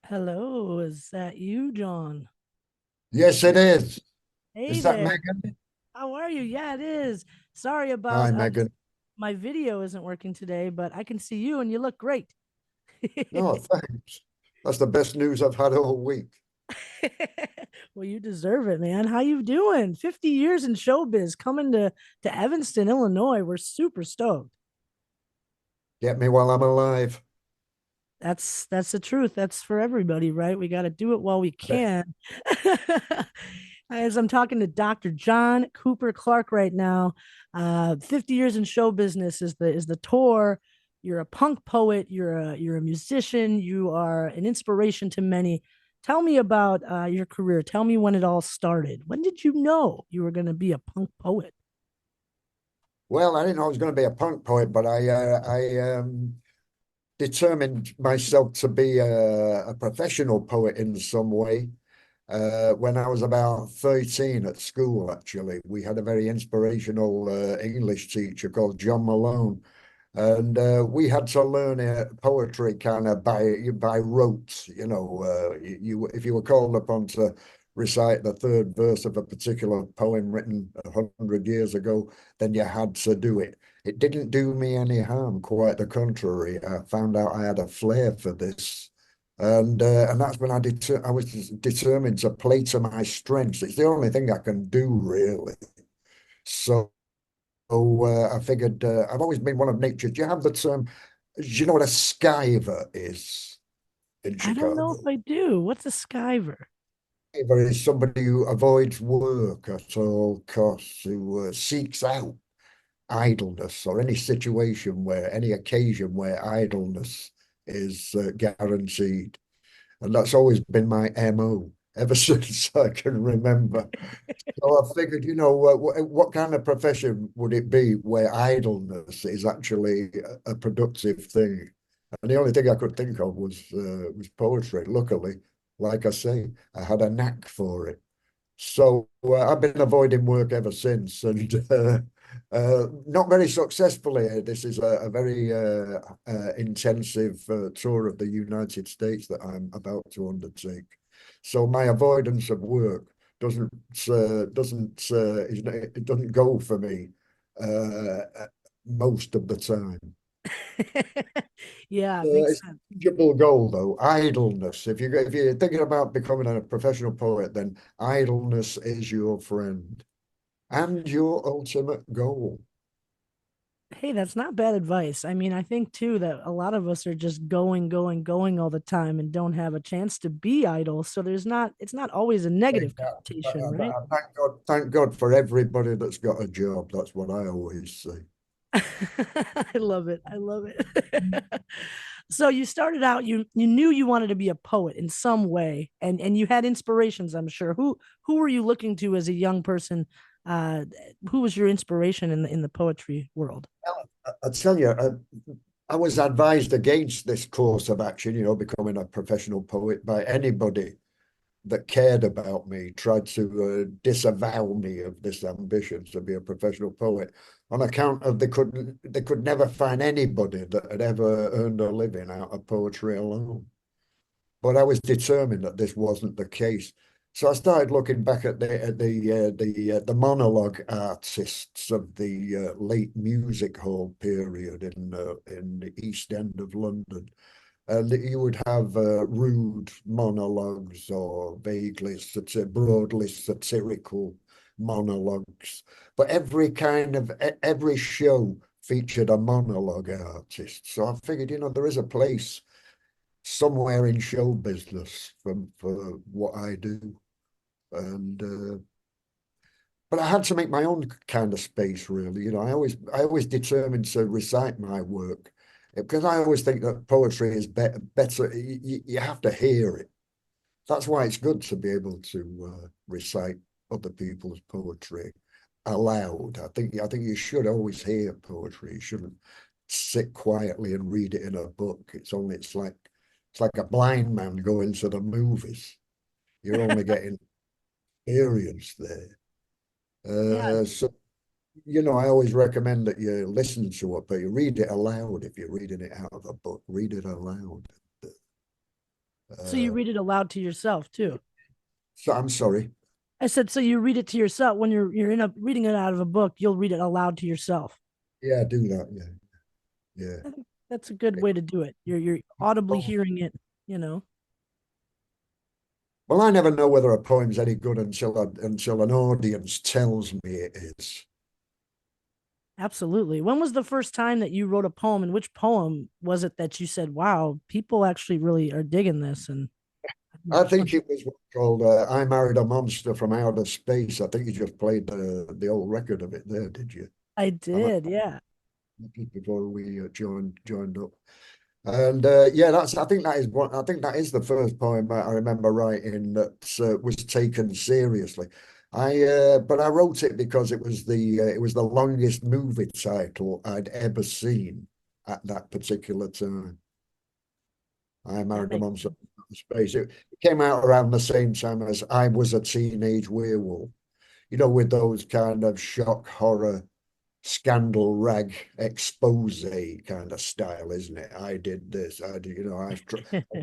Hello, is that you, John? Yes, it is. Hey Is that there. Megan? How are you? Yeah, it is. Sorry Hi, about Megan. my video isn't working today, but I can see you and you look great. Oh, thanks. That's the best news I've had all week. Well, you deserve it, man. How you doing? 50 years in showbiz coming to Evanston, Illinois. We're super stoked. Get me while I'm alive. That's the truth. That's for everybody, right? We got to do it while we can. As I'm talking to Dr. John Cooper Clarke right now, 50 years in show business is the tour. You're a punk poet. You're a musician. You are an inspiration to many. Tell me about your career. Tell me when it all started. When did you know you were going to be a punk poet? Well, I didn't know I was going to be a punk poet, but I determined myself to be a professional poet in some way. When I was about 13 at school, actually, we had a very inspirational English teacher called John Malone. And we had to learn poetry kind of by rote. You if you were called upon to recite the third verse of a particular poem written 100 years ago, then you had to do it. It didn't do me any harm, quite the contrary. I found out I had a flair for this, and that's when I was determined to play to my strengths. It's the only thing I can do, really. So. I figured I've always been one of nature. Do you have the term? Do you know what a skiver is in I don't know if Chicago? I do. What's a skiver? Skiver is somebody who avoids work at all costs, who seeks out idleness or any occasion where idleness is guaranteed. And that's always been my MO ever since I can remember. So I figured, what kind of profession would it be where idleness is actually a productive thing? And the only thing I could think of was poetry. Luckily, like I say, I had a knack for it. So I've been avoiding work ever since, and not very successfully. This is a very intensive tour of the United States that I'm about to undertake. So my avoidance of work doesn't it doesn't go for me most of the time. Yeah, it makes It's sense. a achievable goal though, idleness. If you're thinking about becoming a professional poet, then idleness is your friend and your ultimate goal. Hey, that's not bad advice. I mean, I think too that a lot of us are just going, going, going all the time and don't have a chance to be idle. So it's not always a negative Exactly. connotation, right? Thank God for everybody that's got a job. That's what I always say. I love it. I love it. So you started out, you knew you wanted to be a poet in some way, and you had inspirations, I'm sure. Who were you looking to as a young person? Uh, who was your inspiration in the poetry world? I tell you, I was advised against this course of action, becoming a professional poet by anybody that cared about me, tried to disavow me of this ambition to be a professional poet on account of they could never find anybody that had ever earned a living out of poetry alone. But I was determined that this wasn't the case. So I started looking back at the monologue artists of the late music hall period in the East End of London. And you would have rude monologues or broadly satirical monologues. But every show featured a monologue artist. So I figured, there is a place somewhere in show business for what I do. And but I had to make my own kind of space, really. I always determined to recite my work because I always think that poetry is better. You have to hear it. That's why it's good to be able to recite other people's poetry aloud. I think you should always hear poetry. You shouldn't sit quietly and read it in a book. It's like a blind man going to the movies. You're only getting experience there. Yeah, So I always recommend that you listen to it, but you read it aloud. If you're reading it out of a book, read it aloud. So you Uh, read it aloud to yourself too. so I'm sorry. I said, so you read it to yourself when you're in a reading it out of a book. You'll read it aloud to yourself. Yeah, I do that. Yeah, I think that's a good way to do it. You're audibly yeah. hearing it. You know, Well, I never know whether a poem's any good until an audience tells me it is. absolutely. When was the first time that you wrote a poem, and which poem was it that you said, "Wow, people actually really are digging this"? And I think it was what's called "I Married a Monster from Outer Space." I think you just played the old record of it there, did you? I I'm did, yeah. before we joined up. And yeah, that's. I think that is what. I think that is the first poem that I remember writing that was taken seriously. But I wrote it because it was the longest movie title I'd ever seen at that particular time. I That Married a makes Monster from Outer Space. It came out around the same time as I Was a Teenage Werewolf. You know, with those kind of shock horror scandal rag expose kind of style, isn't it? I did this, I did, I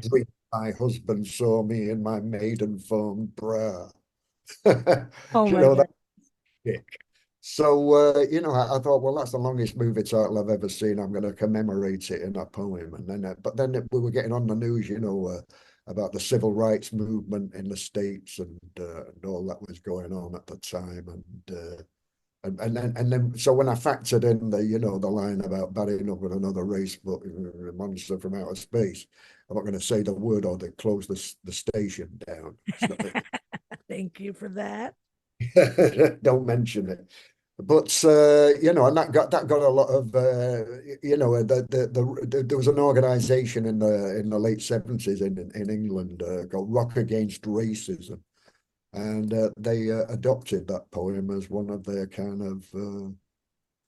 dreamed my husband saw me in my maiden form bra. Oh You my know, God. that kick. So, I thought, well, that's the longest movie title I've ever seen. I'm going to commemorate it in a poem. And then, but then we were getting on the news, about the civil rights movement in the States and all that was going on at the time. And then so when I factored in the line about batting up with another race, but a monster from outer space, I'm not going to say the word or they close the station down. So, Thank you for that. don't mention it. But and that got a lot of there was an organisation in the late 70s in England called Rock Against Racism, and they adopted that poem as one of their kind of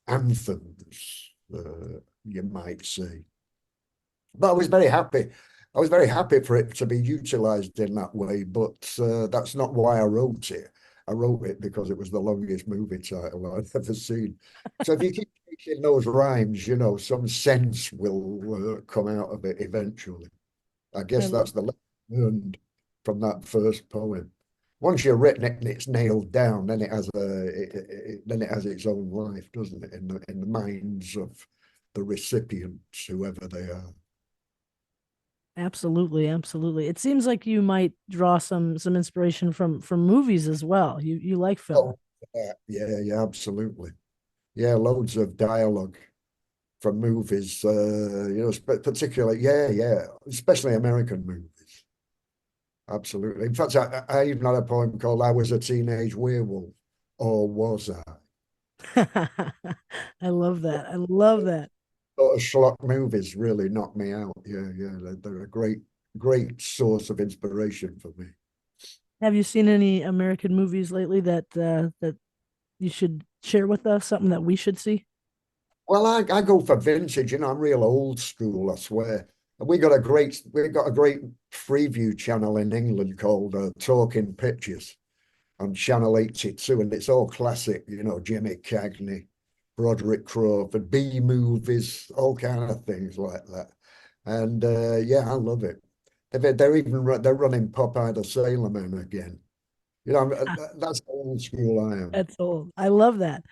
anthems, you might say. But I was very happy. I was very happy for it to be utilized in that way, but that's not why I wrote it. I wrote it because it was the longest movie title I'd ever seen. So if you keep making those rhymes, some sense will come out of it eventually. I I guess love that's the lesson learned from that first poem. Once you've written it and it's nailed down, then then it has its own life, doesn't it? In the minds of the recipients, whoever they are. absolutely, absolutely. It seems like you might draw some inspiration from movies as well. You like film. Oh, yeah, absolutely. Yeah, loads of dialogue from movies, particularly, yeah, especially American movies. Absolutely. In fact, I even had a poem called "I Was a Teenage Werewolf," or was I? I love that. I love that. Sort of schlock movies really knock me out. Yeah, they're a great source of inspiration for me. Have you seen any American movies lately that you should share with us? Something that we should see? Well, I go for vintage, I'm real old school, I swear. We got a great Freeview channel in England called Talking Pictures on Channel 82, and it's all classic, Jimmy Cagney, Broderick Crawford, B movies, all kind of things like that. And yeah, I love it. They're running Popeye the Sailor Man again. That's how old school I am. That's old. I love that.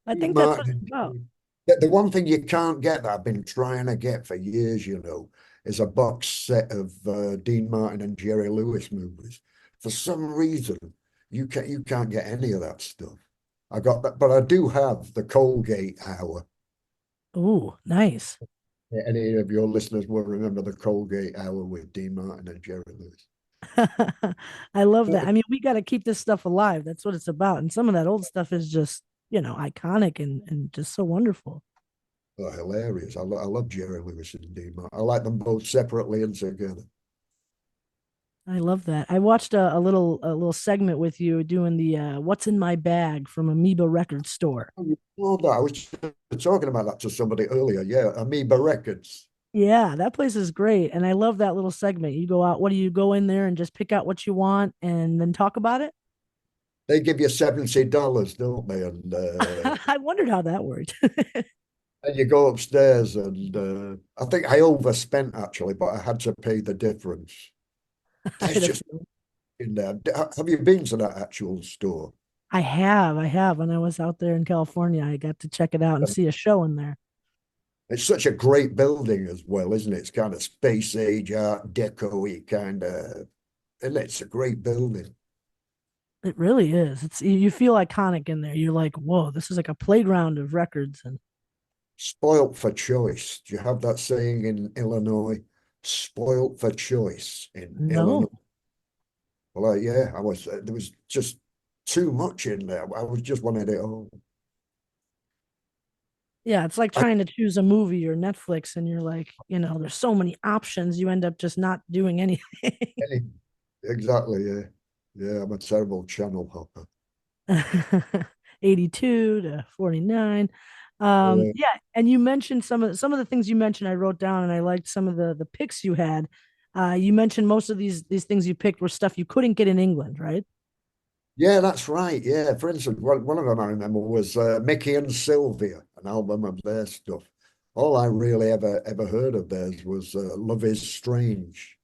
I Steve think that's what it's Martin. about. The one thing you can't get that I've been trying to get for years, is a box set of Dean Martin and Jerry Lewis movies. For some reason, you can't get any of that stuff. I got that, but I do have the Colgate Hour. Oh, nice. Yeah, any of your listeners will remember the Colgate Hour with Dean Martin and Jerry Lewis. I love that. I mean, we got to keep this stuff alive. That's what it's about. And some of that old stuff is just, iconic and just so wonderful. Oh, hilarious. I love Jerry Lewis and Dean Martin. I like them both separately and together. I love that. I watched a little segment with you doing the "What's in My Bag" from Amoeba Record Store. Oh, you know that. I was just talking about that to somebody earlier. Yeah, Amoeba Records. Yeah, that place is great, and I love that little segment. You go out, what do you go in there and just pick out what you want and then talk about it? They give you $70, don't they? And I wondered how that worked. and you go upstairs, and I think I overspent actually, but I had to pay the difference. There's I'd have just to. in there. Have you been to that actual store? I have. When I was out there in California, I got to check it out and see a show in there. It's such a great building as well, isn't it? It's kind of space age art deco-y kind of, and it's a great building. It really is. It's you feel iconic in there. You're like, whoa, this is like a playground of records. And Spoilt for choice. Do you have that saying in Illinois? Spoilt for choice in Illinois. no, Well, yeah, I was. There was just too much in there. I was just wanted it all. yeah, it's like I, trying to choose a movie or Netflix, and you're like, there's so many options. You end up just not doing anything. any, exactly. Yeah, yeah. I'm a terrible channel hopper. 82 to 49. Yeah, Yeah, and you mentioned some of the things you mentioned I wrote down, and I liked some of the picks you had. You mentioned most of these things you picked were stuff you couldn't get in England, right? yeah, that's right. Yeah, for instance, one of them I remember was Mickey and Sylvia, an album of their stuff. All I really ever heard of theirs was "Love Is Strange."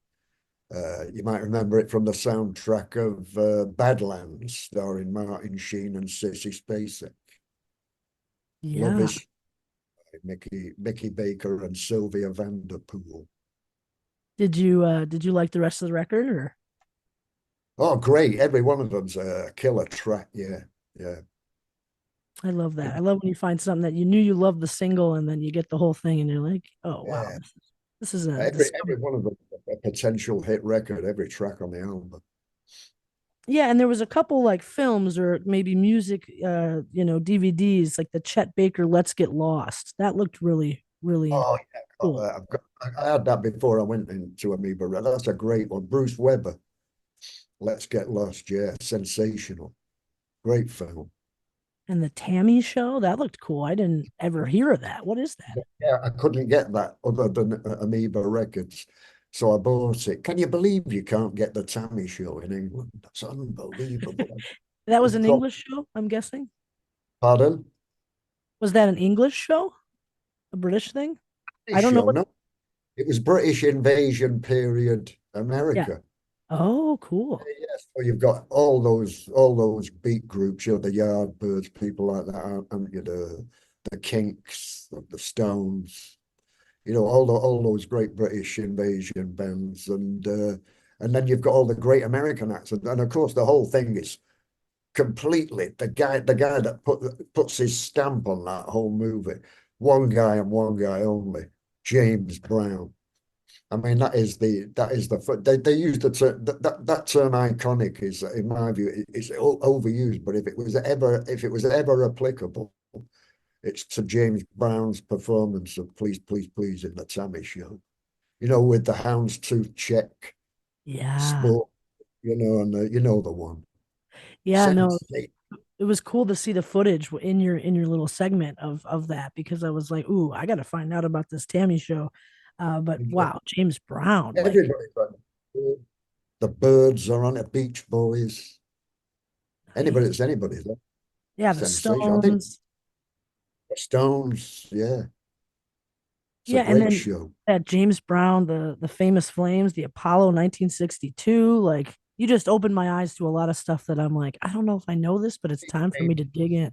You might remember it from the soundtrack of Badlands, starring Martin Sheen and Sissy Spacek. Love Yeah. Is Mickey Baker and Sylvia Vanderpool. Did you like the rest of the record or Oh, great! Every one of them's a killer track. Yeah, yeah. I love that. I love when you find something that you knew you loved the single and then you get the whole thing and you're like, oh wow, Yeah, this is a every discovery. one of them a potential hit record, every track on the album. Yeah, and there was a couple like films or maybe music DVDs like the Chet Baker Let's Get Lost. That looked really, really Oh yeah, cool. I had that before I went into Amoeba Red. That's a great one. Bruce Weber, Let's Get Lost. Yeah, sensational. Great film. And the TAMI Show, that looked cool. I didn't ever hear of that. What is that? Yeah, I couldn't get that other than Amoeba Records. So I bought it. Can you believe you can't get the TAMI Show in England? That's unbelievable. That was It's an called, English show, I'm guessing. pardon? Was that an English show? A British thing? TAMI I don't know Show, what. no. It was British invasion period Yeah. America. Oh, cool. Yes, so you've got all those beat groups, the Yardbirds, people like that, and the Kinks, the Stones, all those great British invasion bands, and then you've got all the great American acts, and of course the whole thing is completely the guy that puts his stamp on that whole movie, one guy and one guy only, James Brown. I mean, they use the term that term iconic is, in my view, is overused. But if it was ever applicable, it's to James Brown's performance of "Please, Please, Please" in the TAMI Show. With the houndstooth check Yeah. sport, and the one. Yeah, no, Sensei. it was cool to see the footage in your little segment of that because I was like, ooh, I got to find out about this Tammy show. But wow, James Brown, like, Everybody, the Birds are on it, Beach Boys. Anybody nice. that's anybody, Yeah, the sensation. I think Stones. the Stones, yeah, it's a Yeah, and great then show. that James Brown, the famous Flames, the Apollo 1962. Like, you just opened my eyes to a lot of stuff that I'm like, I don't know if I know this, but it's time for me to dig in.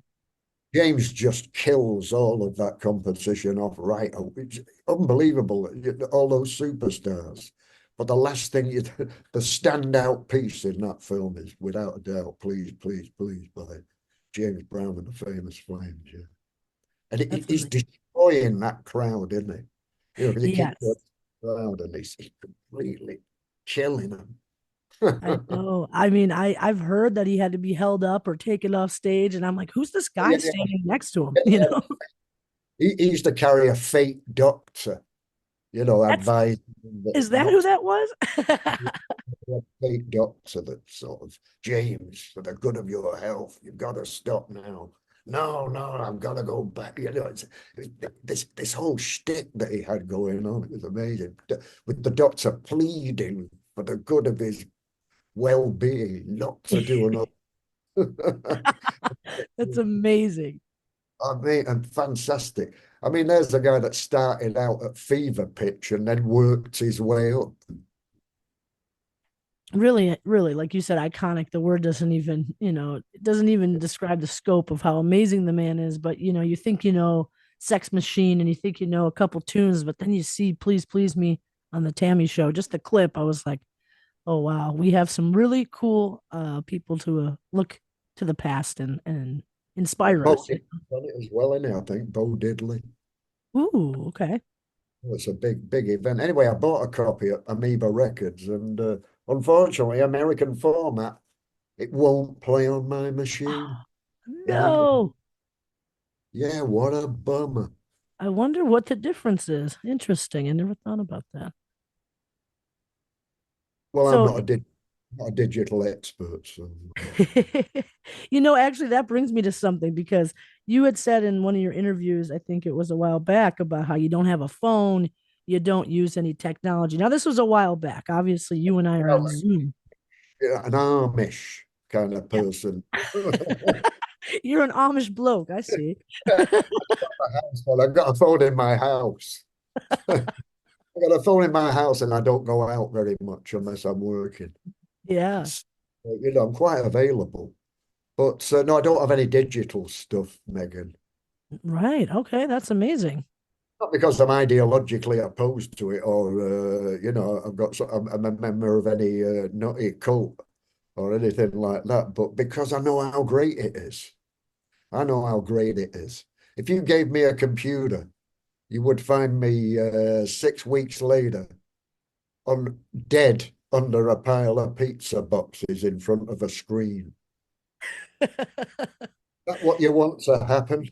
James just kills all of that competition off right. It's unbelievable, all those superstars. But the last thing, the standout piece in that film is, without a doubt, "Please, Please, Please" by James Brown and the Famous Flames. Yeah, and That's he's amazing. destroying that crowd, isn't he? Because he keeps going Yes. crowd and he's completely killing them. I know. I mean, I've heard that he had to be held up or taken off stage, and I'm like, who's this guy Yeah, yeah. standing next to him? Yeah. He used to carry a fake doctor, That's advising is that not who that was? a fake doctor that sort of, "James, for the good of your health, you've got to stop now." No, no, I've got to go back. This whole shtick that he had going on, it was amazing. With the doctor pleading for the good of his well-being, not to do another. That's amazing. I mean, and fantastic. I mean, there's a guy that started out at fever pitch and then worked his way up. Really, really, like you said, iconic. The word doesn't even, it doesn't even describe the scope of how amazing the man is. But you think Sex Machine, and you think a couple tunes, but then you see Please Please Me on the TAMI show, just the clip. I was like, oh wow, we have some really cool people to look to the past and inspire Bo us. did done it as well, innit? I think Bo Diddley. Ooh, okay. It's a big event. Anyway, I bought a copy at Amoeba Records, and unfortunately, American format, it won't play on my machine. Yeah, No. yeah, what a bummer. I wonder what the difference is. Interesting. I never thought about that. Well, I'm So, not not a digital expert, so actually, that brings me to something because you had said in one of your interviews, I think it was a while back, about how you don't have a phone, you don't use any technology. Now, this was a while back. Obviously, you and I are well, on Zoom. yeah, an Amish kind of Yeah. person. You're an Amish bloke. I see. Well, I've got a phone in my house. I've got a phone in my house, and I don't go out very much unless I'm working. Yeah. So, I'm quite available. But no, I don't have any digital stuff, Megan. Right. Okay. That's amazing. Not because I'm ideologically opposed to it, or I'm a member of any nutty cult or anything like that, but because I know how great it is. I know how great it is. If you gave me a computer, you would find me 6 weeks later on dead under a pile of pizza boxes in front of a screen. That what you want to happen?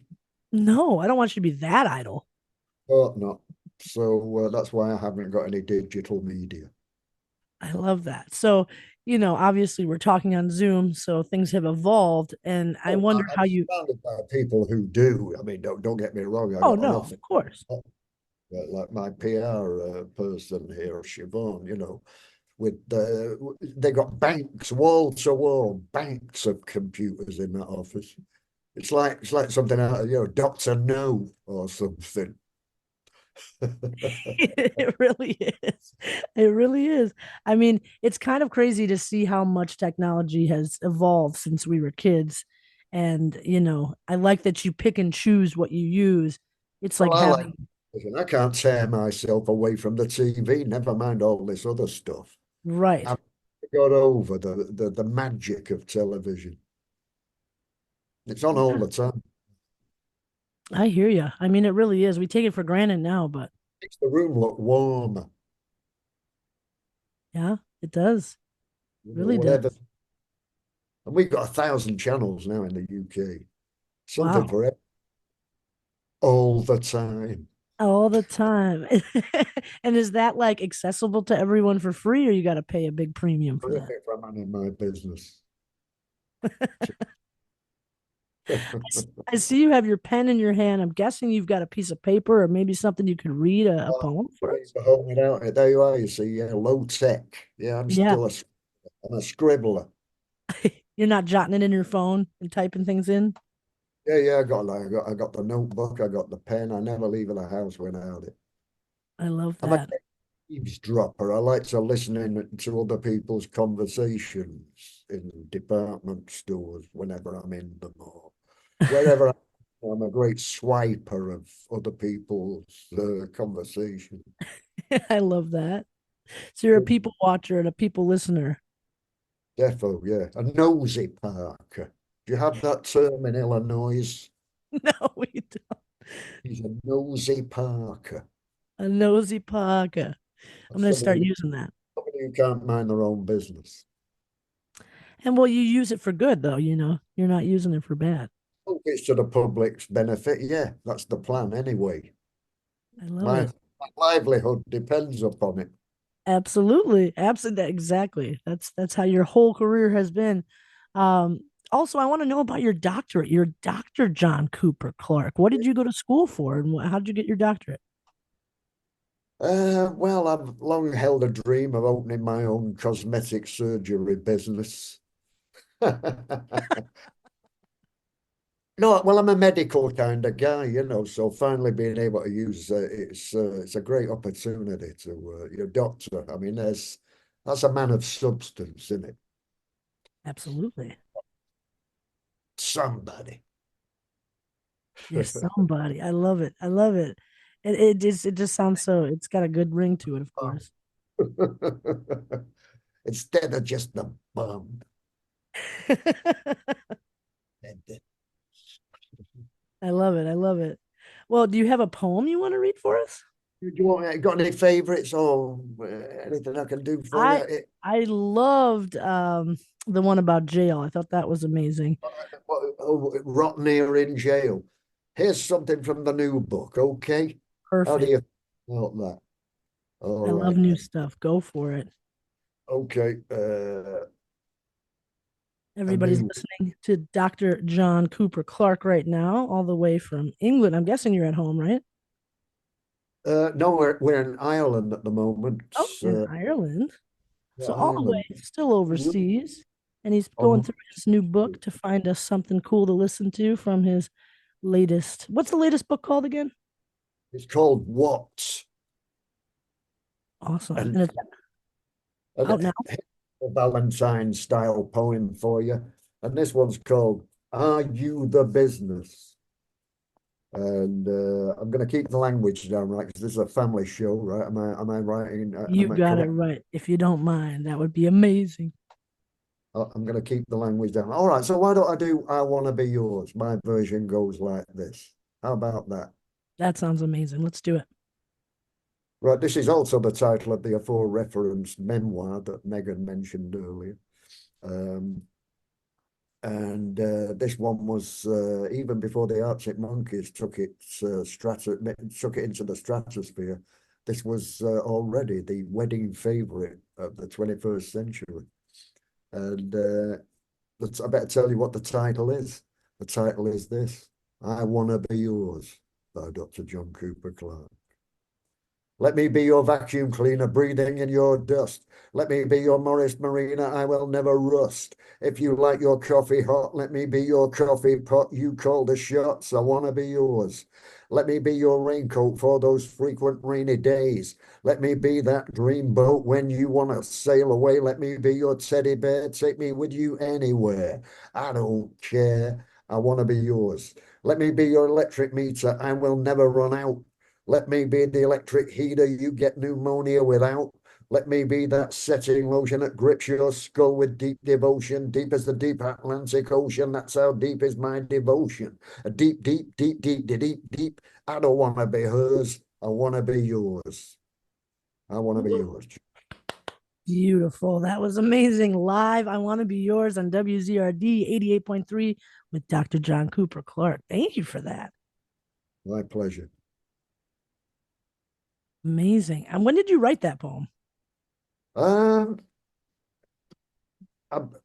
No, I don't want you to be that idle. But not. So that's why I haven't got any digital media. I love that. So, obviously we're talking on Zoom, so things have evolved. And I Oh, wonder I'm how you, surrounded by people who do. I mean, don't get me wrong. I oh, got no, enough. of course. Like my PR person here, Siobhan, with they got banks, wall to wall, banks of computers in that office. It's like something out of Doctor No or something. It really is. It really is. I mean, it's kind of crazy to see how much technology has evolved since we were kids. And, I like that you pick and choose what you use. It's Well, like I like. having, Listen, I can't tear myself away from the TV. Never mind all this other stuff. right. I've got over the magic of television. It's on all Yeah, the time. I hear you. I mean, it really is. We take it for granted now, but Makes the room look warmer. yeah, it does. Really Whatever. does. And we've got 1,000 channels now in the UK. Something Wow. for it all the time. All the time. And is that like accessible to everyone for free, or you got to pay a big premium for that? Terrific for a man in my business. I see you have your pen in your hand. I'm guessing you've got a piece of paper or maybe something you could read a poem for us. For holding out. There you are. You see, yeah, low tech. Yeah, Yeah. I'm a scribbler. You're not jotting it in your phone and typing things in. Yeah. I got the notebook. I got the pen. I never leave the house without it. I love I'm a that. eavesdropper. I like to listen in to other people's conversations in department stores whenever I'm in them or wherever I'm a great swiper of other people's conversation. I love that. So you're a people watcher and a people listener. Defo, yeah. A nosy Parker. Do you have that term in Illinois? No, we don't. He's a nosy Parker. A nosy paga. I'm That's going to start using that. somebody who can't mind their own business. And well, you use it for good, though. You're not using it for bad. Hope it's to the public's benefit. Yeah, that's the plan anyway. I love My, it. my livelihood depends upon it. Absolutely. Absolutely. Exactly. That's how your whole career has been. Um, Also, I want to know about your doctorate. Your Dr. John Cooper Clarke. What did you go to school for, and how did you get your doctorate? Well, I've long held a dream of opening my own cosmetic surgery business. No, well, I'm a medical kind of guy, so finally being able to use it's a great opportunity to doctor. I mean, That's a man of substance, isn't it? Absolutely. Somebody. You're somebody. I love it. I love it. It just sounds so, it's got a good ring to it, of course. Instead of just the bum. I love it. I love it. Well, do you have a poem you want to read for us? Do you want, got any favorites or anything I can do for you? I I loved the one about jail. I thought that was amazing. Rotten here in jail. Here's something from the new book, okay? How do Perfect. you feel about that? All I love right. new stuff. Go for it. Okay. A Everybody's new listening to Dr. John Cooper Clarke right now, all the way from England. I'm guessing you're at home, right? no, we're in Ireland at the moment. Oh, in Ireland. Yeah, So all the Ireland. way still overseas. And he's going Oh, through his new book to find us something cool to listen to from his latest. What's the latest book called again? it's called What? Awesome. And And it's and out now. a Valentine style poem for you. And this one's called Are You the Business? And I'm going to keep the language down, right? Because this is a family show, right? Am I writing? You Am I got it correct? right. If you don't mind, that would be amazing. I'm going to keep the language down. All right. So why don't I do I Want to Be Yours? My version goes like this. How about that? That sounds amazing. Let's do it. Right. This is also the title of the aforereferenced memoir that Megan mentioned earlier. Um, and this one was even before the Arctic Monkeys took took it into the stratosphere. This was already the wedding favorite of the 21st century. And I better tell you what the title is. The title is this: "I Want to Be Yours" by Dr. John Cooper Clarke. Let me be your vacuum cleaner, breathing in your dust. Let me be your Morris Marina, I will never rust. If you like your coffee hot, let me be your coffee pot. You call the shots, I want to be yours. Let me be your raincoat for those frequent rainy days. Let me be that dream boat when you want to sail away. Let me be your teddy bear, take me with you anywhere. I don't care, I want to be yours. Let me be your electric meter, I will never run out. Let me be the electric heater you get pneumonia without. Let me be that setting lotion that grips your skull with deep devotion, deep as the deep Atlantic Ocean. That's how deep is my devotion. A deep, deep, deep, deep, deep, deep, deep. I don't want to be hers. I want to be yours. I want to be yours. Beautiful. That was amazing. Live, I Want to Be Yours on WZRD 88.3 with Dr. John Cooper Clarke. Thank you for that. My pleasure. Amazing. And when did you write that poem? Um,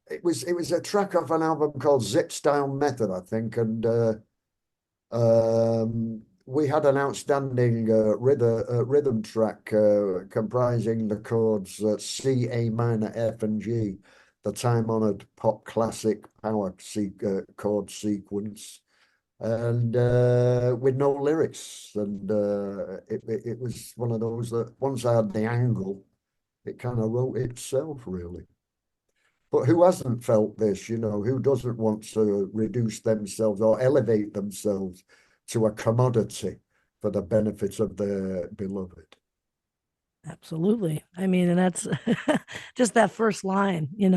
it was a track off an album called Zip Style Method, I think, and we had an outstanding rhythm track comprising the chords C, A minor, F, and G, the time-honored pop classic chord sequence, and with no lyrics. And it was one of those that once I had the angle, it kind of wrote itself, really. But who hasn't felt this, who doesn't want to reduce themselves or elevate themselves to a commodity for the benefit of their beloved? Absolutely. I mean, and that's just that first line. And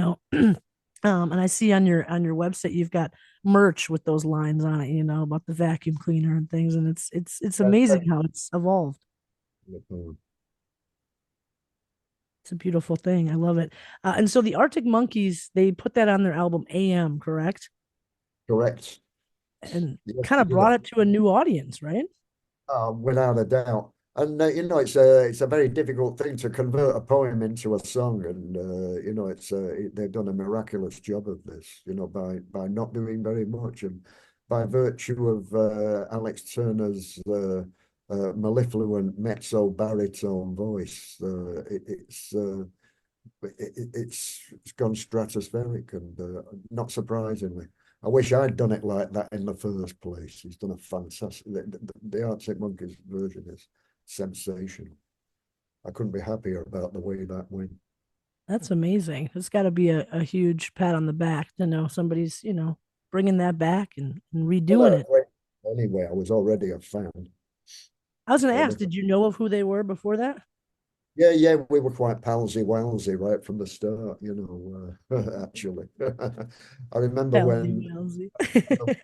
I see on your website you've got merch with those lines on it, about the vacuum cleaner and things, and it's amazing how it's evolved. It's a beautiful thing. I love it. And so the Arctic Monkeys, they put that on their album AM, correct? Correct. And Yes, kind of yeah. brought it to a new audience, right? Without a doubt. And it's a very difficult thing to convert a poem into a song, and they've done a miraculous job of this, by not doing very much, and by virtue of Alex Turner's mellifluent mezzo baritone voice, it's gone stratospheric, and not surprisingly. I wish I'd done it like that in the first place. He's done a fantastic. The Arctic Monkeys version is sensational. I couldn't be happier about the way that went. That's amazing. It's got to be a huge pat on the back to know somebody's, bringing that back and Well, redoing it. anyway, I was already a fan. I was going to Uh, ask, the- did you know of who they were before that? yeah, yeah, we were quite palsy-walsy right from the start, actually. I remember Palsy when, Walsy.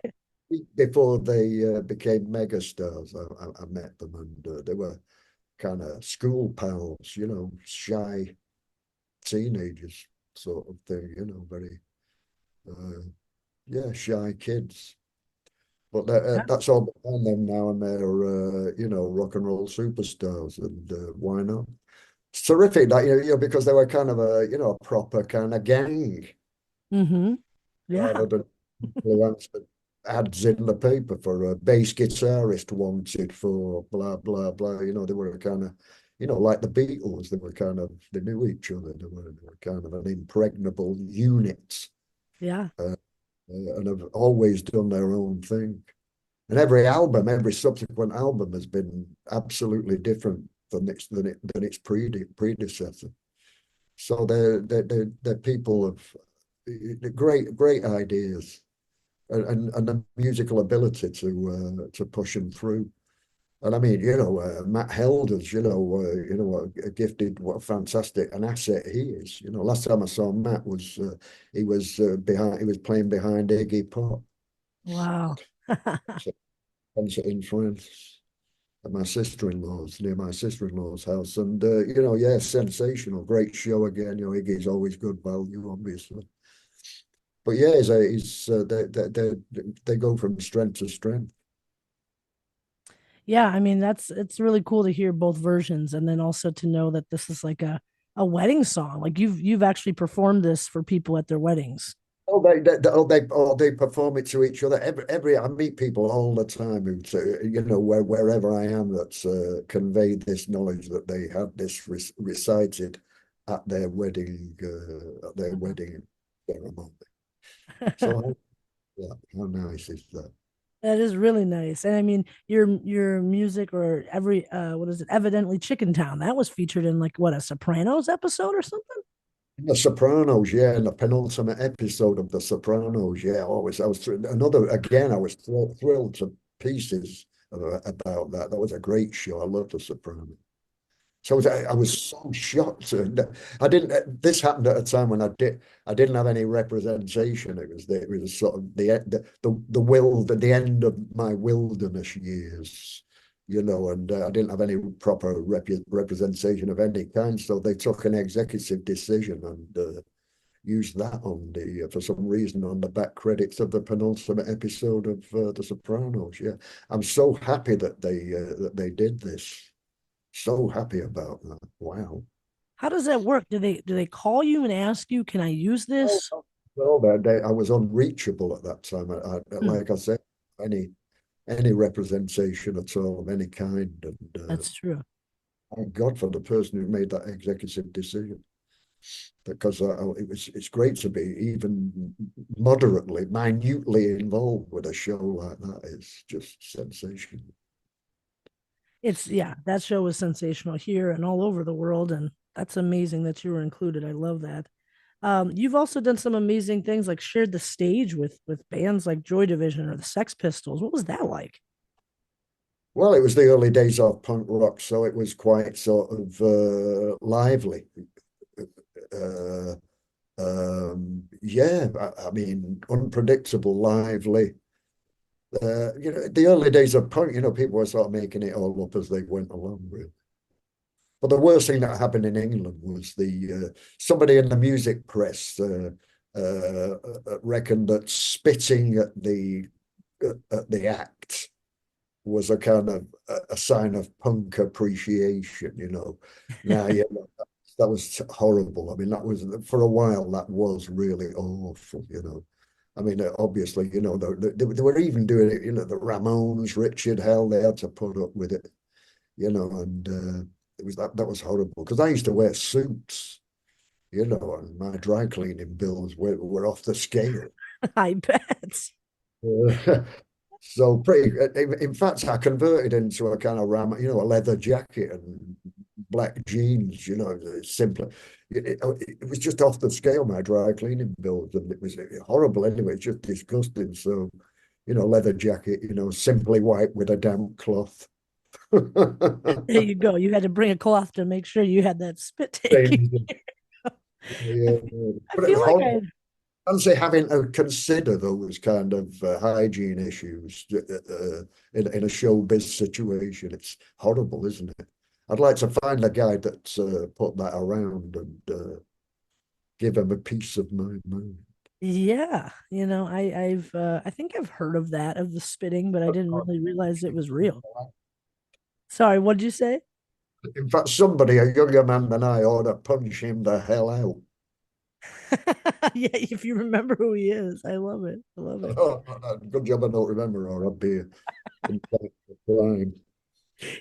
before they became megastars, I met them and they were kind of school pals, shy teenagers sort of thing, very, uh, yeah, shy kids. But Yeah. that's all behind them now, and they're, rock and roll superstars, and why not? It's terrific that, because they were kind of a proper kind of gang Mm-hmm. Yeah. rather than influence that ads in the paper for a bass guitarist wanted for blah, blah, blah. They were kind of, like the Beatles, they knew each other. They were kind of an impregnable unit Yeah. and have always done their own thing. And every subsequent album has been absolutely different than its predecessor. So they're people of great ideas and the musical ability to push them through. And I mean, Matt Helders, what a gifted, what a fantastic an asset he is. Last time I saw Matt was he was playing behind Iggy Pop, Wow. so concert in France. At my sister-in-law's, near my sister-in-law's house. And, yeah, sensational. Great show again. Iggy's always good value, obviously. But yeah, they go from strength to strength. Yeah, I mean it's really cool to hear both versions and then also to know that this is like a wedding song. Like you've actually performed this for people at their weddings. Oh, they perform it to each other. I meet people all the time who, wherever I am, that's conveyed this knowledge that they had this recited at their wedding ceremony. So, yeah, how nice is that? That is really nice. And I mean, your music or every what is it? Evidently Chicken Town. That was featured in like what a Sopranos episode or something. The Sopranos, yeah, in the penultimate episode of The Sopranos, yeah, I was another again. I was thrilled to pieces about that. That was a great show. I love The Sopranos. So I was so shocked. And I didn't. This happened at a time when I didn't have any representation. It was sort of the end of my wilderness years, and I didn't have any proper representation of any kind. So they took an executive decision and used that on the for some reason on the back credits of the penultimate episode of The Sopranos. Yeah, I'm so happy that they did this. So happy about that. Wow. How does that work? Do they call you and ask you, can I use Oh, this? well, I was unreachable at that time. Hmm, Like I said, any representation at all of any kind, and that's true. thank God for the person who made that executive decision. Because it's great to be even moderately, minutely involved with a show like that. It's just sensational. It's yeah, that show was sensational here and all over the world, and that's amazing that you were included. I love that. You've also done some amazing things, like shared the stage with bands like Joy Division or the Sex Pistols. What was that like? Well, it was the early days of punk rock, so it was quite sort of lively. Uh, yeah, I mean, unpredictable, lively. The early days of punk, people were sort of making it all up as they went along, really. But the worst thing that happened in England was the somebody in the music press reckoned that spitting at the act was a kind of a sign of punk appreciation. Now, yeah, that was horrible. I mean, that was for a while. That was really awful. I mean, obviously, they were even doing it. The Ramones, Richard Hell, they had to put up with it. And it was that was horrible because I used to wear suits. And my dry cleaning bills were off the scale. I bet. So pretty, in fact, I converted into a kind of a leather jacket and black jeans, simply. It was just off the scale, my dry cleaning bills, and it was horrible anyway, it's just disgusting. So, leather jacket, simply white with a damp cloth. There you go. You had to bring a cloth to make sure you had that spit taken. Things, I, yeah. I But it feel was like horrible. Fancy having to consider those kind of hygiene issues in a showbiz situation. It's horrible, isn't it? I'd like to find a guy that's put that around and give him a piece of my mind. yeah, I think I've heard of that, of the spitting, but I didn't really realize it was real. Sorry, what did you say? In fact, somebody, a younger man than I, ought to punch him the hell out. Yeah, if you remember who he is. I love it. I love it. Good job I don't remember, or I'd be in crime.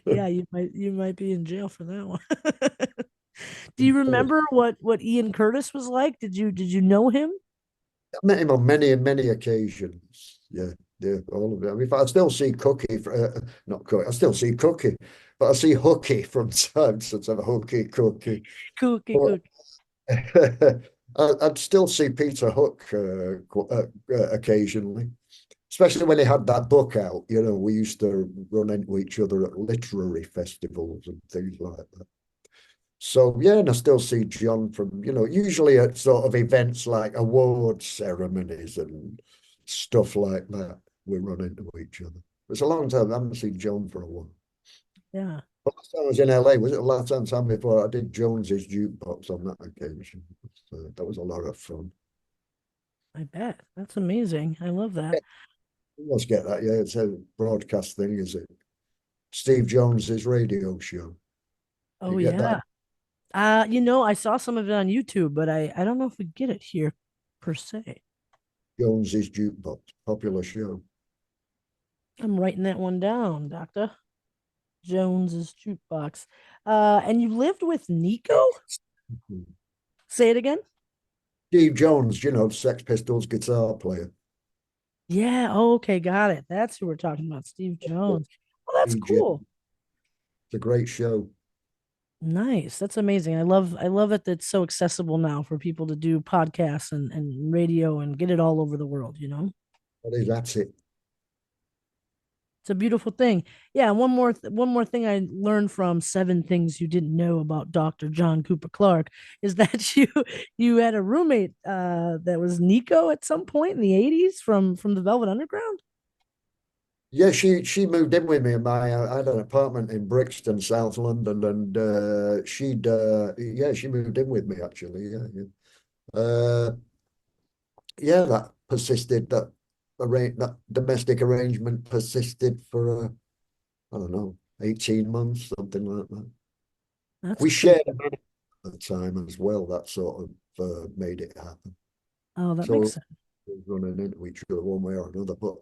Yeah, you might be in jail for that one. Do you remember what Ian Curtis was like? Did you know him? I met him on many and many occasions. Yeah, yeah, all of it. I mean, I still see Cookie, not Cookie, I still see Cookie, but I see Hooky from time to time, Hooky, Cookie. Cookie But cookie. I'd still see Peter Hook occasionally, especially when he had that book out. We used to run into each other at literary festivals and things like that. So yeah, and I still see John from, usually at sort of events like award ceremonies and stuff like that. We run into each other. It's a long time. I haven't seen John for a while. Yeah, But last time I was in LA, was it the last time before I did Jones's jukebox on that occasion? So that was a lot of fun. I bet. That's amazing. I love that. Yeah, you must get that. Yeah, it's a broadcast thing, is it? Steve Jones's radio show. Oh You get that yeah. I saw some of it on YouTube, but I don't know if we get it here per se. Jones's jukebox, popular show. I'm writing that one down, Doctor. Jones's jukebox. And you lived with Nico? Say it again. Steve Jones, Sex Pistols guitar player. Yeah. Oh, okay. Got it. That's who we're talking about. Steve Jones. Oh, that's DJ. cool. It's a great show. Nice. That's amazing. I love it that it's so accessible now for people to do podcasts and radio and get it all over the world. That's it. It's a beautiful thing. Yeah, one more thing I learned from Seven Things You Didn't Know About Dr. John Cooper Clarke is that you had a roommate that was Nico at some point in the 80s from the Velvet Underground. Yeah, she moved in with me. I had an apartment in Brixton, South London, and she moved in with me actually. Yeah, yeah. Yeah, that persisted. That domestic arrangement persisted for I don't know, 18 months, something like that. That's We pretty. shared a man at the time as well. That sort of made it happen. Oh, that makes So sense. we were running into each other one way or another. But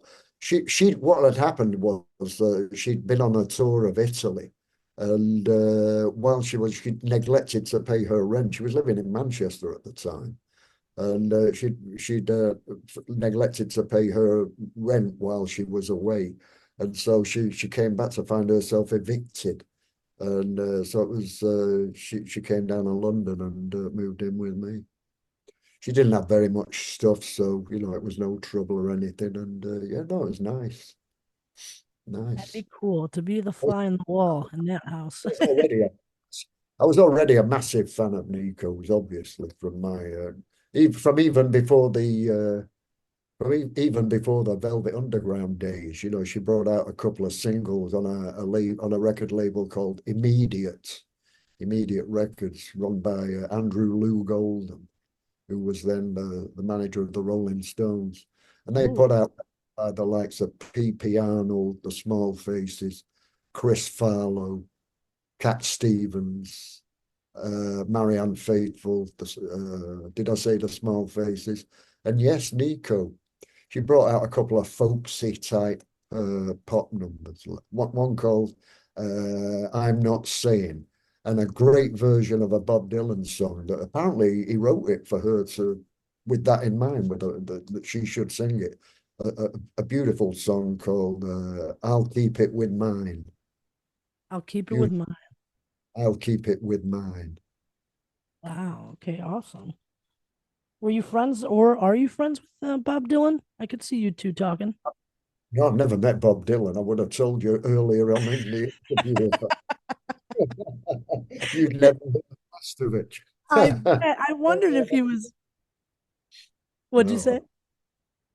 what had happened was she'd been on a tour of Italy, and while she neglected to pay her rent. She was living in Manchester at the time, and she'd neglected to pay her rent while she was away, and so she came back to find herself evicted. And so it was she came down to London and moved in with me. She didn't have very much stuff, so it was no trouble or anything. And yeah, no, it was nice, That'd nice. be cool to be the I was, fly in the wall in that house. I was already a, I was already a massive fan of Nico's, obviously, from my even before even before the Velvet Underground days. She brought out a couple of singles on on a record label called Immediate Records, run by Andrew Lou Goldham, who was then the manager of the Rolling Stones. And they Oh, put out the likes of P. Arnold, the Small Faces, Chris Farlow, Cat Stevens, Marianne Faithfull. Did I say the Small Faces? And yes, Nico. She brought out a couple of folksy type pop numbers. One called I'm Not Saying, and a great version of a Bob Dylan song that apparently he wrote it for her to, with that in mind, that she should sing it. a beautiful song called "I'll Keep It With Mine." I'll keep it with Beautiful. mine. I'll keep it with mine. Wow. Okay. Awesome. Were you friends or are you friends with Bob Dylan? I could see you two talking. No, I've never met Bob Dylan. I would have told you earlier on in the interview. You'd never heard the last of it. I wondered if he was. What'd you say? No,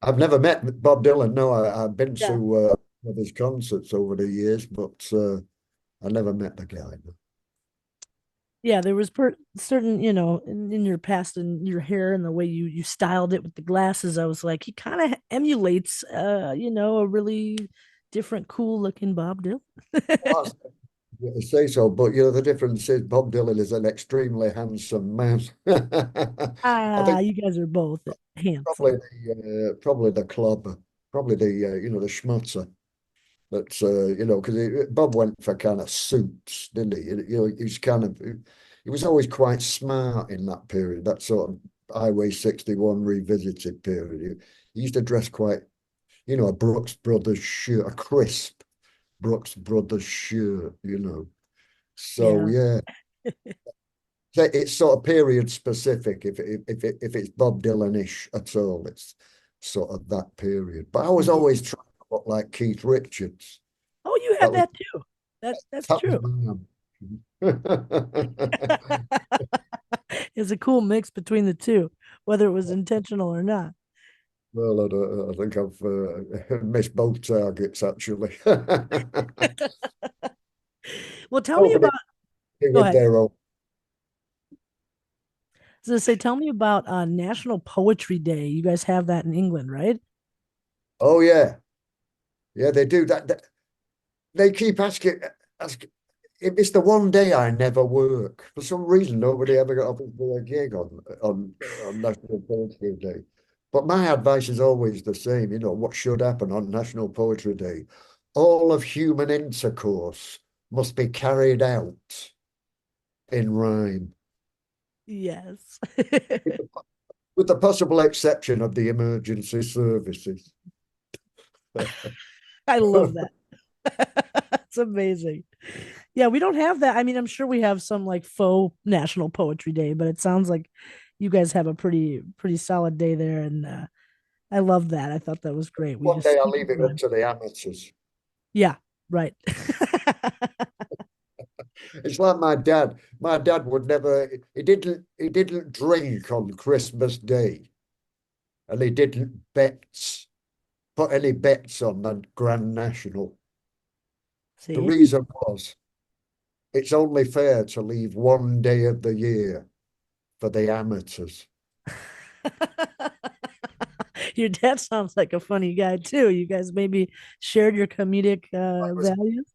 I've never met Bob Dylan. No, I've been Yeah. to one of his concerts over the years, but I never met the guy. Yeah, there was certain, in your past and your hair and the way you styled it with the glasses. I was like, he kind of emulates, a really different, cool looking Bob Dylan. Well, I say so, but the difference is Bob Dylan is an extremely handsome man. I Ah, think you guys are both probably handsome. probably the club, probably the schmutzer. But because Bob went for kind of suits, didn't he? He's kind of he was always quite smart in that period, that sort of Highway 61 revisited period. He used to dress quite, a Brooks Brothers shirt, a crisp Brooks Brothers shirt. So Yeah. yeah, it's sort of period specific. If it's Bob Dylan-ish at all, it's sort of that period. But I was Yeah. always trying to look like Keith Richards. Oh, you That had was that too. That's that was true. my ambition. It's a cool mix between the two, whether it was intentional or not. Well, I think I've missed both targets actually. Well, tell me Nobody about. Go with ahead. their own. I was gonna say, tell me about National Poetry Day. You guys have that in England, right? Oh yeah, yeah, they do that. They keep asking. It's the one day I never work. For some reason, nobody ever got up and do a gig on National Poetry Day. But my advice is always the same. What should happen on National Poetry Day? All of human intercourse must be carried out in rhyme, Yes. with the possible exception of the emergency services. I love that. It's amazing. Yeah, we don't have that. I mean, I'm sure we have some like faux National Poetry Day, but it sounds like you guys have a pretty solid day there, and I love that. I thought that was great. We One just day I'll speak leave it up rhyme. to the amateurs. Yeah, right. It's like my dad. My dad would never. He didn't drink on Christmas Day, and he didn't put any bets on the Grand National. The See? reason was it's only fair to leave one day of the year for the amateurs. Your dad sounds like a funny guy too. You guys maybe shared your comedic values.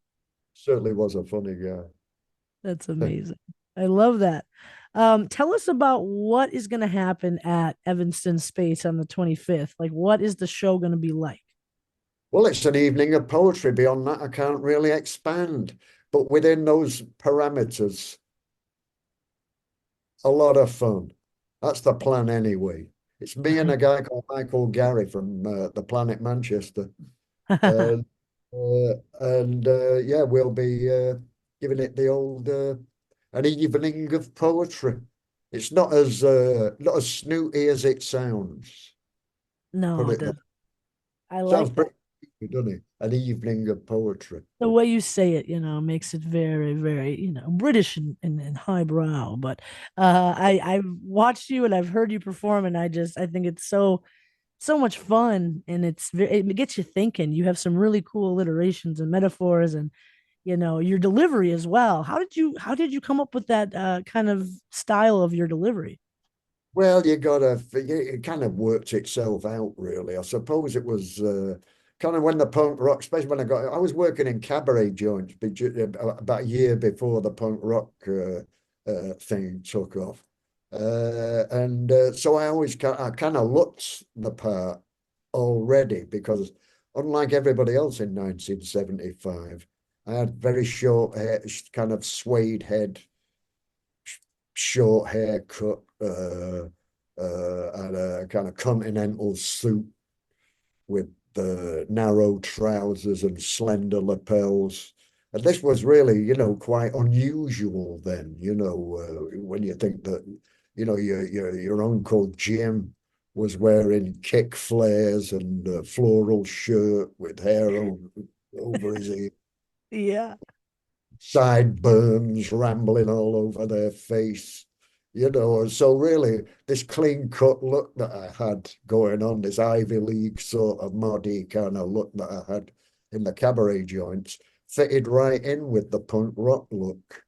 Certainly was a funny guy. That's amazing. I love that. Tell us about what is going to happen at Evanston Space on the 25th. Like, what is the show going to be like? Well, it's an evening of poetry. Beyond that, I can't really expand. But within those parameters, a lot of fun. That's the plan anyway. It's me and a guy called Michael Gary from the Planet Manchester. Uh, yeah, we'll be giving it the old an evening of poetry. It's not as snooty as it sounds. No, Put it it that doesn't. I sounds like that. pretty good, doesn't it? An evening of poetry. The way you say it, makes it very, very, British and highbrow. But I've watched you and I've heard you perform, and I think it's so much fun, and it gets you thinking. You have some really cool alliterations and metaphors, and your delivery as well. How did you come up with that kind of style of your delivery? Well, it kind of worked itself out, really. I suppose it was kind of when the punk rock, especially when I was working in cabaret joints about a year before the punk rock thing took off. And so I kind of looked the part already because unlike everybody else in 1975, I had very short hair, kind of suede head, short haircut, and a kind of continental suit. with the narrow trousers and slender lapels. And this was really, quite unusual then, when you think that, your Uncle Jim was wearing kick flares and a floral shirt with hair over his ear, Yeah. sideburns rambling all over their face. So really, this clean cut look that I had going on, this Ivy League sort of muddy kind of look that I had in the cabaret joints, fitted right in with the punk rock look.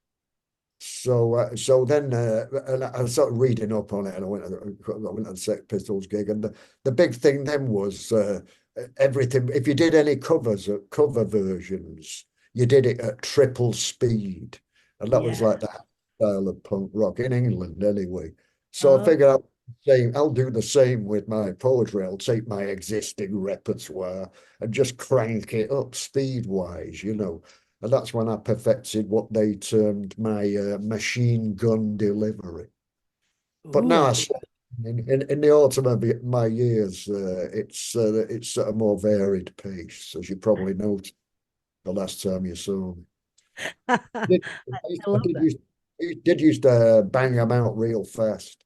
So then, and I was sort of reading up on it, and I went to the Sex Pistols gig, and the big thing then was everything. If you did any cover versions, you did it at triple speed, and that was Yeah. like that style of punk rock in England anyway. So I Oh, figured I'll do the same with my poetry. I'll take my existing repertoire and just crank it up speed wise. And that's when I perfected what they termed my machine gun delivery. But ooh, now, in the autumn of my years, it's at a more varied pace, as you probably noticed the last time you saw me. I Did, I love that. did used to bang them out real fast.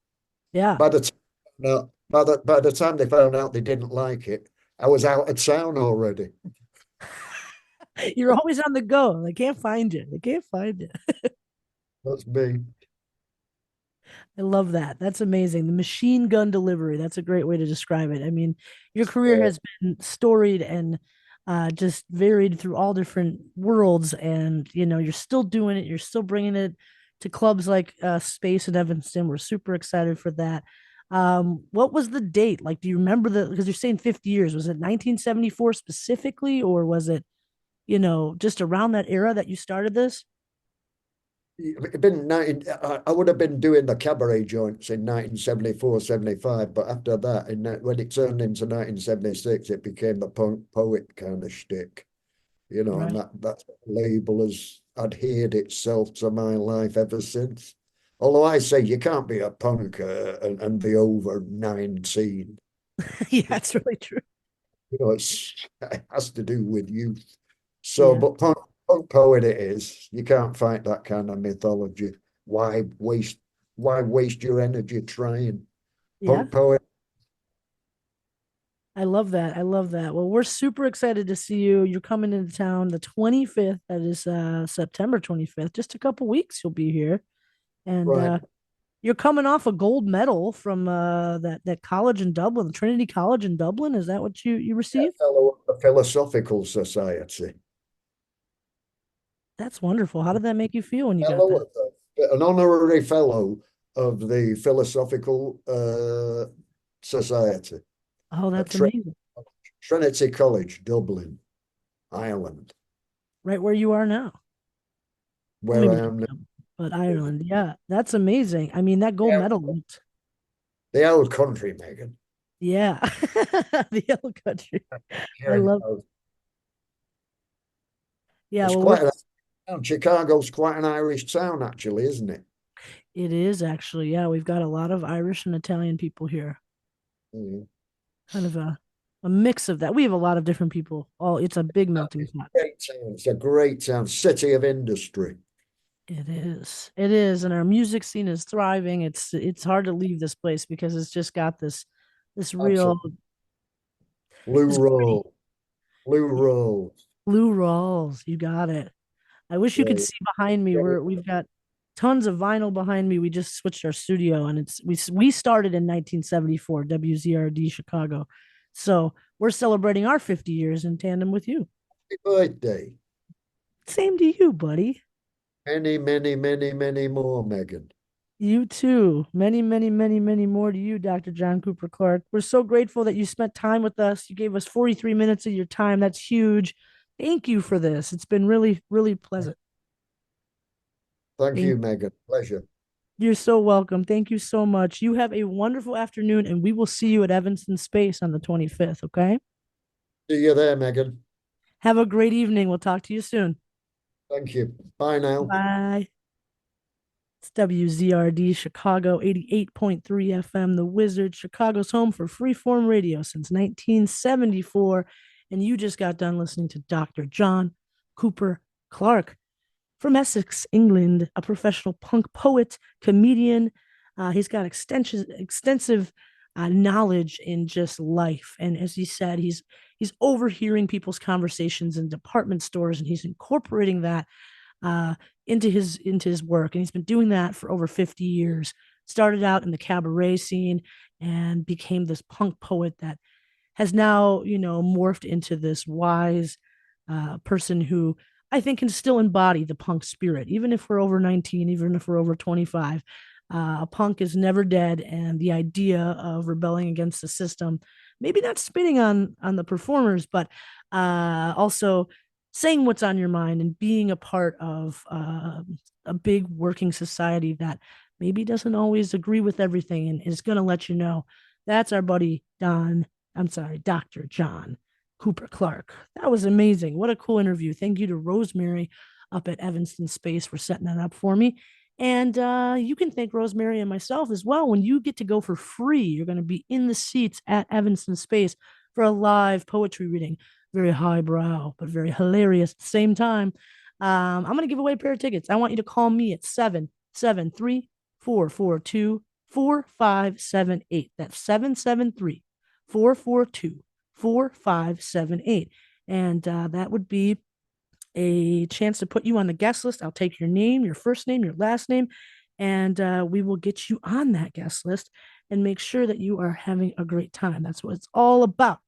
Yeah. By the time, no, by the time they found out they didn't like it, I was out of town already. You're always on the go. They can't find you. They can't find you. That's me. I love that. That's amazing. The machine gun delivery. That's a great way to describe it. I mean, your career Uh, has been storied and just varied through all different worlds. And, you're still doing it. You're still bringing it to clubs like Space in Evanston. We're super excited for that. What was the date? Like, do you remember because you're saying 50 years, was it 1974 specifically, or was it, just around that era that you started this? It'd been 19, I would have been doing the cabaret joints in 1974, 75, but after that, when it turned into 1976, it became the punk poet kind of shtick, and Right. that label has adhered itself to my life ever since. Although I say you can't be a punk and be over 19. Yeah, it's really true. It has to do with youth. So, Yeah. but punk poet it is. You can't fight that kind of mythology. Why waste? Why waste your energy trying? Yeah. Punk poet, I love that. I love that. Well, we're super excited to see you. You're coming into town the 25th. That is September 25th. Just a couple weeks you'll be here. And right? you're coming off a gold medal from that college in Dublin, Trinity College in Dublin. Is that what you Yeah, received? fellow of the Philosophical Society, That's wonderful. How did that make you feel when you got fellow that? of an honorary fellow of the Philosophical Society Oh, at that's amazing. Trinity College, Dublin, Ireland, Right where you are now. Well, where maybe I not am now. Dublin, but Ireland. Yeah, that's amazing. I mean, that gold Yeah, medal looked, the old country, Megan. yeah. The yellow country. I Here love, it yeah, It's well, we're quite an town. Chicago's quite an Irish town, actually, isn't it? It is actually, yeah. We've got a lot of Irish and Italian people here. Mm. Kind of a mix of that. We have a lot of different people. Oh, it's a big melting It's pot. a great town. It's a great town, city of industry. It is. It is, and our music scene is thriving. It's hard to leave this place because it's just got this real Absolutely. Blue this pretty roll, blue roll. blue rolls. You got it. I wish you Yeah, could see behind me. yeah. We've got tons of vinyl behind me. We just switched our studio, and we started in 1974, WZRD Chicago. So we're celebrating our 50 years in tandem with you. Happy birthday. Same to you, buddy. Many, many, many, many more, Megan. You too. Many, many, many, many more to you, Dr. John Cooper Clarke. We're so grateful that you spent time with us. You gave us 43 minutes of your time. That's huge. Thank you for this. It's been really, really pleasant. Thank you, Thank Megan. Pleasure. You're so welcome. Thank you so much. You have a wonderful afternoon, and we will see you at Evanston Space on the 25th. Okay. See you there, Megan. Have a great evening. We'll talk to you soon. Thank you. Bye now. Bye. It's WZRD Chicago 88.3 FM, The Wizard, Chicago's home for freeform radio since 1974. And you just got done listening to Dr. John Cooper Clarke from Essex, England, a professional punk poet, comedian. He's got extensive knowledge in just life. And as he said, he's overhearing people's conversations in department stores, and he's incorporating that uh, into his work, and he's been doing that for over 50 years. Started out in the cabaret scene and became this punk poet that has now, morphed into this wise person who I think can still embody the punk spirit, even if we're over 19, even if we're over 25. A punk is never dead, and the idea of rebelling against the system, maybe not spitting on the performers, but also saying what's on your mind and being a part of a big working society that maybe doesn't always agree with everything and is going to let you know. That's our buddy Dr. John Cooper Clarke. That was amazing. What a cool interview. Thank you to Rosemary up at Evanston Space for setting that up for me. And you can thank Rosemary and myself as well. When you get to go for free, you're going to be in the seats at Evanston Space for a live poetry reading. Very highbrow, but very hilarious at the same time. I'm going to give away a pair of tickets. I want you to call me at 773-442-4578. That's 773-442-4578. And that would be a chance to put you on the guest list. I'll take your name, your first name, your last name, and we will get you on that guest list and make sure that you are having a great time. That's what it's all about.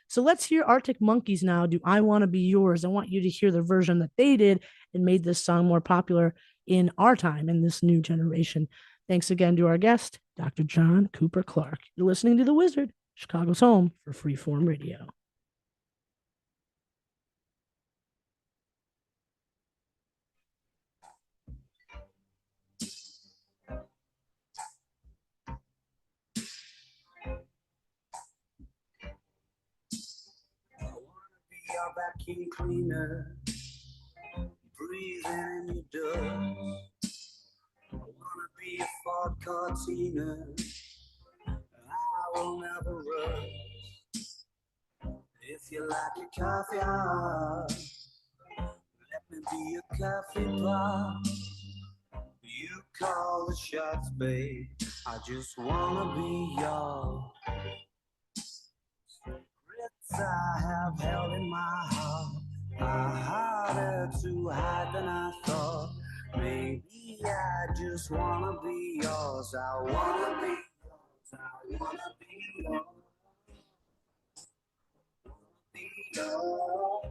So let's hear Arctic Monkeys now. Do I Want to Be Yours? I want you to hear the version that they did and made this song more popular in our time, in this new generation. Thanks again to our guest, Dr. John Cooper Clarke. You're listening to The Wizard, Chicago's home for freeform radio. Your vacuum cleaner, breathing in your dust. I wanna be a Ford Cortina, I will never rust. If you like your coffee hot, let me be a coffee pot. You call the shots, babe, I just wanna be yours. I have held in my heart are harder to hide than I thought. Maybe I just wanna be yours. I wanna be yours. I wanna be yours. Be yours.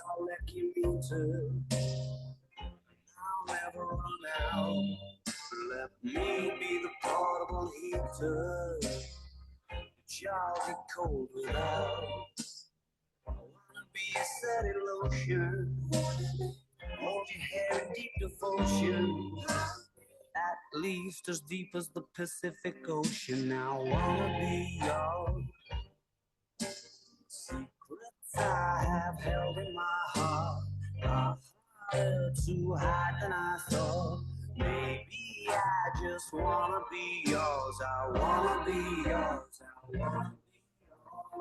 I'll let you meter. I'll never run out. Let me be the portable heater that y'all get cold without. I wanna be a steady lotion, hold your hair in deep devotion, at least as deep as the Pacific Ocean. I wanna be yours. Secrets I have held in my heart are harder to hide than I thought. Maybe I just wanna be yours. I wanna be yours. I wanna